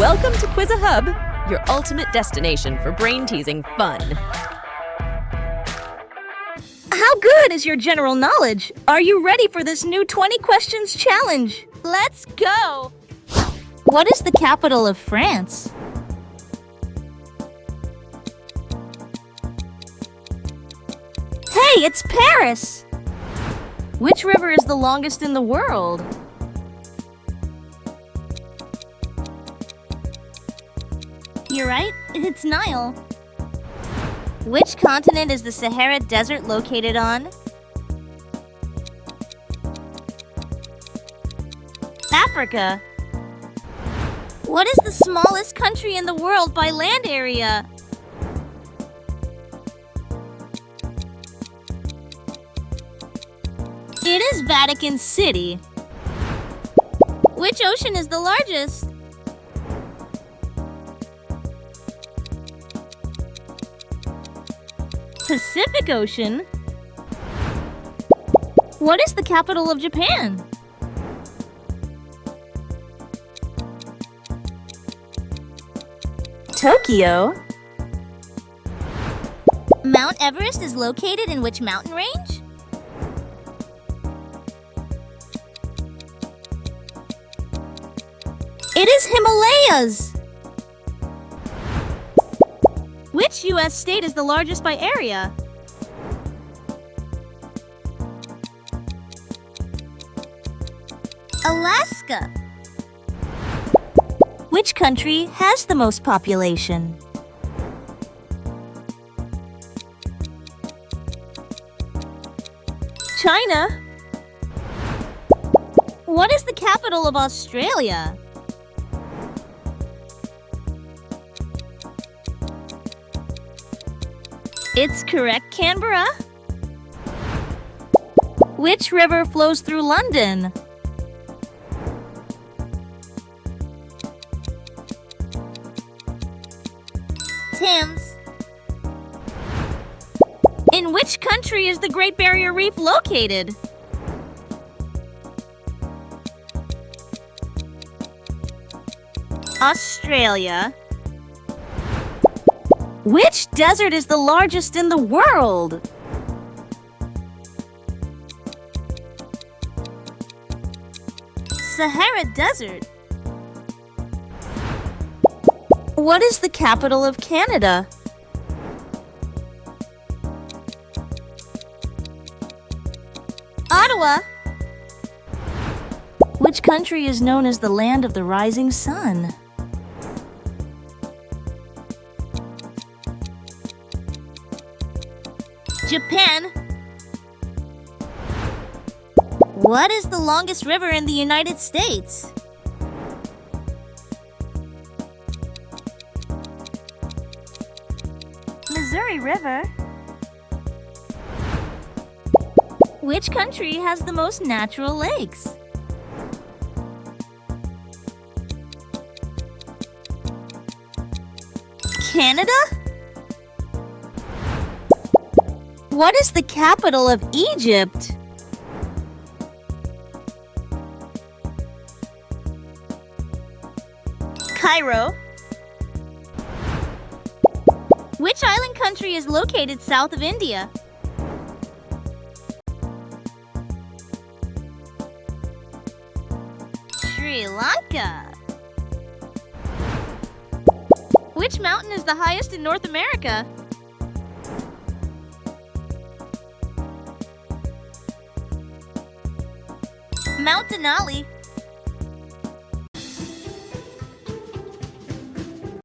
Welcome to Quiz-a-Hub, your ultimate destination for brain-teasing fun. How good is your general knowledge? Are you ready for this new 20 questions challenge? Let's go! What is the capital of France? Hey, it's Paris! Which river is the longest in the world? You're right, it's Nile. Which continent is the Sahara Desert located on? Africa. What is the smallest country in the world by land area? It is Vatican City. Which ocean is the largest? Pacific Ocean. What is the capital of Japan? Tokyo. Mount Everest is located in which mountain range? It is Himalayas. Which U.S. state is the largest by area? Alaska. Which country has the most population? China. What is the capital of Australia? It's correct, Canberra. Which river flows through London? Thames. In which country is the Great Barrier Reef located? Australia. Which desert is the largest in the world? Sahara Desert. What is the capital of Canada? Ottawa. Which country is known as the land of the rising sun? Japan. What is the longest river in the United States? Missouri River. Which country has the most natural lakes? Canada? What is the capital of Egypt? Cairo. Which island country is located south of India? Sri Lanka. Which mountain is the highest in North America? Mount Denali.